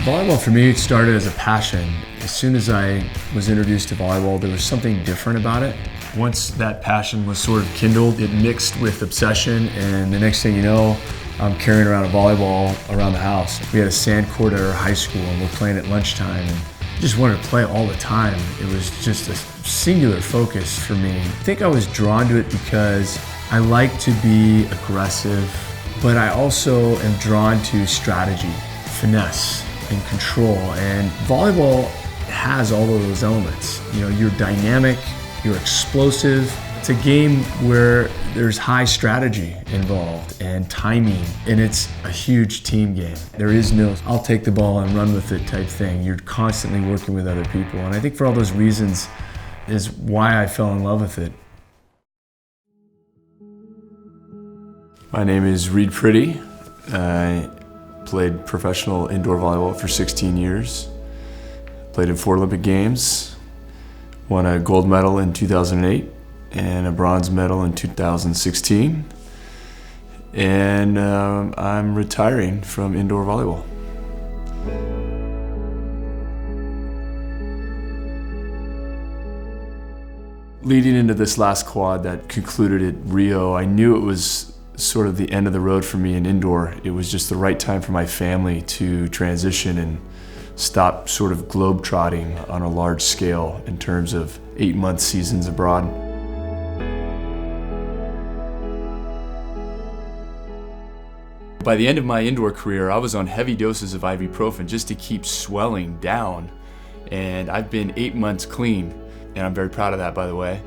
Volleyball for me, it started as a passion. As soon as I was introduced to volleyball, there was something different about it. Once that passion was sort of kindled, it mixed with obsession, and the next thing you know, I'm carrying around a volleyball around the house. We had a sand court at our high school, and we're playing at lunchtime, and I just wanted to play all the time. It was just a singular focus for me. I think I was drawn to it because I like to be aggressive, but I also am drawn to strategy, finesse, and control. And volleyball has all of those elements. You know, you're dynamic, you're explosive. It's a game where there's high strategy involved and timing, and it's a huge team game. There is no, I'll take the ball and run with it type thing. You're constantly working with other people. And I think for all those reasons is why I fell in love with it. My name is Reid Priddy. I played professional indoor volleyball for 16 years. Played in 4 Olympic Games. Won a gold medal in 2008 and a bronze medal in 2016. And I'm retiring from indoor volleyball. Leading into this last quad that concluded at Rio, I knew it was sort of the end of the road for me in indoor. It was just the right time for my family to transition and stop sort of globe-trotting on a large scale in terms of 8-month seasons abroad. By the end of my indoor career, I was on heavy doses of ibuprofen just to keep swelling down. And I've been 8 months clean, and I'm very proud of that, by the way.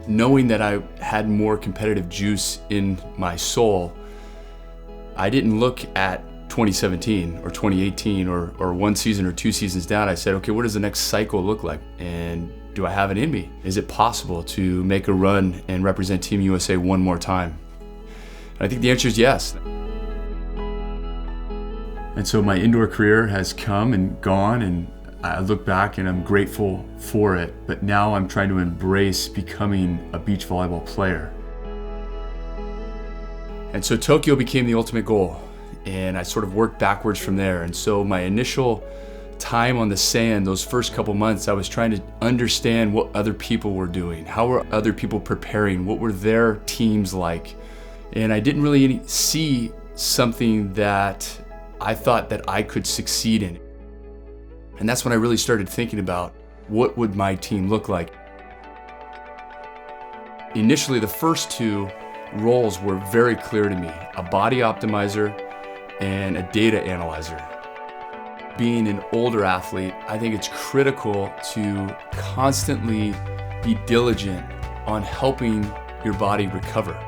Knowing that I had more competitive juice in my soul, I didn't look at 2017 or 2018 or 1 season or 2 seasons down. I said, okay, what does the next cycle look like? And do I have it in me? Is it possible to make a run and represent Team USA one more time? And I think the answer is yes. And so my indoor career has come and gone, and I look back and I'm grateful for it, but now I'm trying to embrace becoming a beach volleyball player. And so Tokyo became the ultimate goal, and I sort of worked backwards from there. And so my initial time on the sand, those first couple months, I was trying to understand what other people were doing. How were other people preparing? What were their teams like? And I didn't really see something that I thought that I could succeed in. And that's when I really started thinking about what would my team look like. Initially, the first 2 roles were very clear to me: a body optimizer and a data analyzer. Being an older athlete, I think it's critical to constantly be diligent on helping your body recover.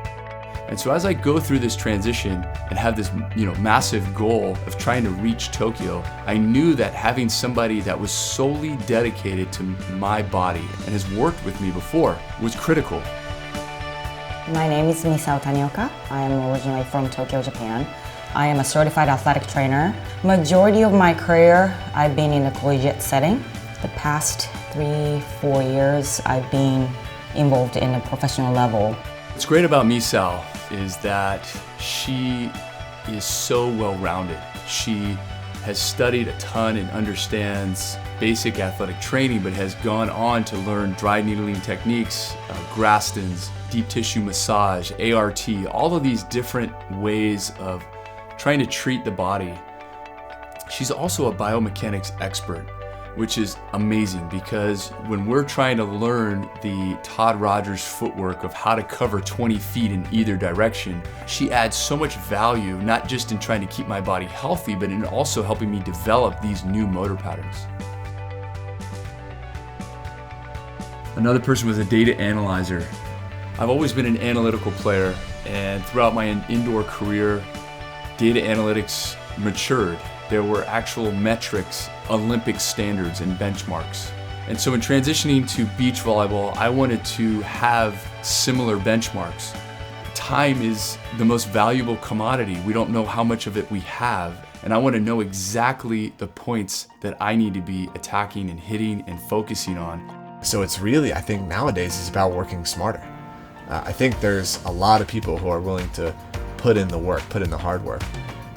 And so as I go through this transition and have this, massive goal of trying to reach Tokyo, I knew that having somebody that was solely dedicated to my body and has worked with me before was critical. My name is Misao Tanioka. I am originally from Tokyo, Japan. I am a certified athletic trainer. Majority of my career, I've been in a collegiate setting. The past 3-4 years, I've been involved in a professional level. What's great about Misao is that she is so well-rounded. She has studied a ton and understands basic athletic training, but has gone on to learn dry needling techniques, Grastons, deep tissue massage, ART, all of these different ways of trying to treat the body. She's also a biomechanics expert, which is amazing, because when we're trying to learn the Todd Rogers footwork of how to cover 20 feet in either direction, she adds so much value, not just in trying to keep my body healthy, but in also helping me develop these new motor patterns. Another person was a data analyzer. I've always been an analytical player, and throughout my indoor career, data analytics matured. There were actual metrics, Olympic standards, and benchmarks. And so in transitioning to beach volleyball, I wanted to have similar benchmarks. Time is the most valuable commodity. We don't know how much of it we have. And I want to know exactly the points that I need to be attacking and hitting and focusing on. So it's really, I think nowadays, it's about working smarter. I think there's a lot of people who are willing to put in the work, put in the hard work,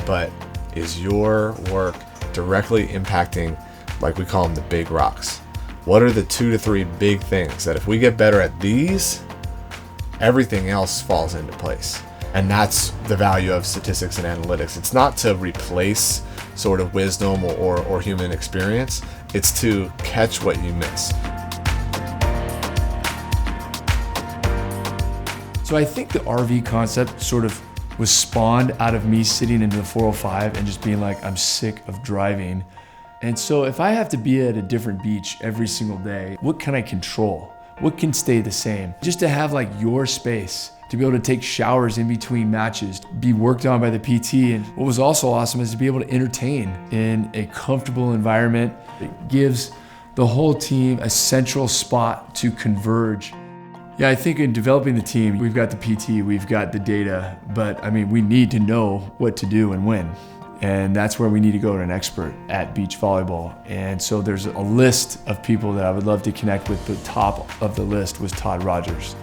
but is your work directly impacting, like we call them, the big rocks. What are the 2 to 3 big things that if we get better at these, everything else falls into place? And that's the value of statistics and analytics. It's not to replace sort of wisdom or human experience. It's to catch what you miss. So I think the RV concept sort of was spawned out of me sitting into the 405 and just being like, I'm sick of driving. And so if I have to be at a different beach every single day, what can I control? What can stay the same? Just to have like your space, to be able to take showers in between matches, be worked on by the PT. And what was also awesome is to be able to entertain in a comfortable environment that gives the whole team a central spot to converge. Yeah, I think in developing the team, we've got the PT, we've got the data, but I mean, we need to know what to do and when. And that's where we need to go to an expert at beach volleyball. And so there's a list of people that I would love to connect with. The top of the list was Todd Rogers.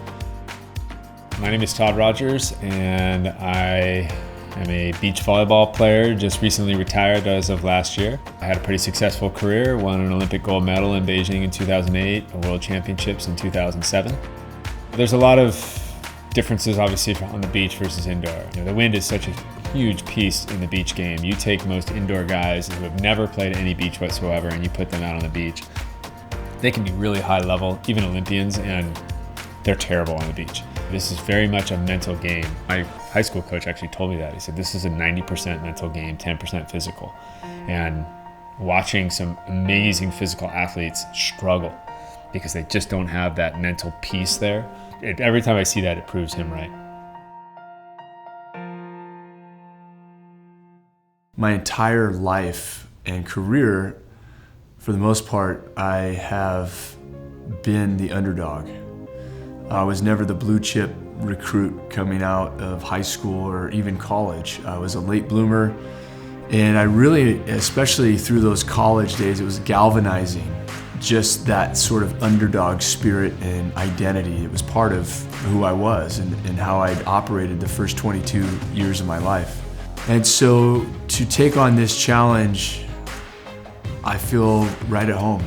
My name is Todd Rogers, and I am a beach volleyball player, just recently retired as of last year. I had a pretty successful career, won an Olympic gold medal in Beijing in 2008, a World Championships in 2007. There's a lot of differences, obviously, on the beach versus indoor. You know, the wind is such a huge piece in the beach game. You take most indoor guys who have never played any beach whatsoever and you put them out on the beach. They can be really high level, even Olympians, and they're terrible on the beach. This is very much a mental game. My high school coach actually told me that. He said, this is a 90% mental game, 10% physical. And watching some amazing physical athletes struggle because they just don't have that mental piece there. Every time I see that, it proves him right. My entire life and career, for the most part, I have been the underdog. I was never the blue chip recruit coming out of high school or even college. I was a late bloomer, and I really, especially through those college days, it was galvanizing. Just that sort of underdog spirit and identity. It was part of who I was and how I'd operated the first 22 years of my life. And so to take on this challenge, I feel right at home.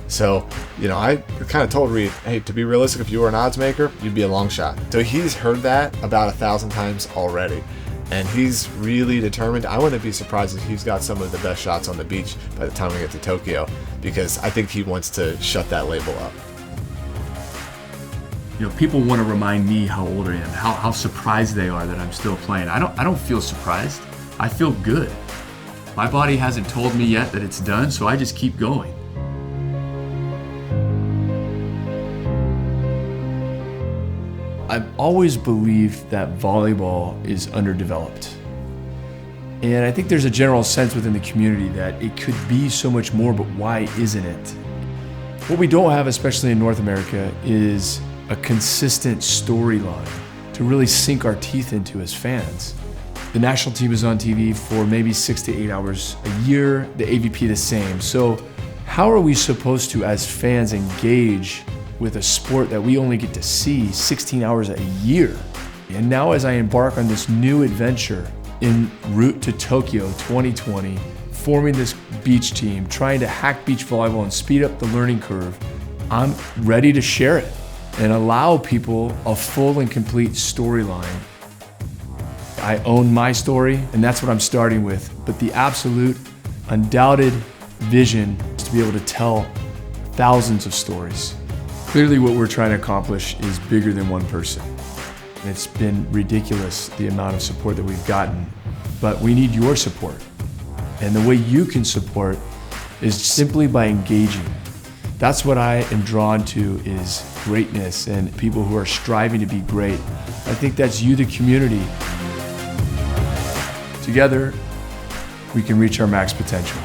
So, you know, I kind of told Reid, hey, to be realistic, if you were an odds maker, you'd be a long shot. So he's heard that about 1,000 times already. And he's really determined. I wouldn't be surprised if he's got some of the best shots on the beach by the time we get to Tokyo, because I think he wants to shut that label up. You know, people want to remind me how old I am, how surprised they are that I'm still playing. I don't feel surprised. I feel good. My body hasn't told me yet that it's done, so I just keep going. I've always believed that volleyball is underdeveloped. And I think there's a general sense within the community that it could be so much more, but why isn't it? What we don't have, especially in North America, is a consistent storyline to really sink our teeth into as fans. The national team is on TV for maybe 6 to 8 hours a year, the AVP the same. So how are we supposed to, as fans, engage with a sport that we only get to see 16 hours a year? And now as I embark on this new adventure en route to Tokyo 2020, forming this beach team, trying to hack beach volleyball and speed up the learning curve, I'm ready to share it and allow people a full and complete storyline. I own my story, and that's what I'm starting with, but the absolute, undoubted vision is to be able to tell thousands of stories. Clearly what we're trying to accomplish is bigger than one person. And it's been ridiculous, the amount of support that we've gotten, but we need your support. And the way you can support is simply by engaging. That's what I am drawn to, is greatness and people who are striving to be great. I think that's you, the community. Together, we can reach our max potential.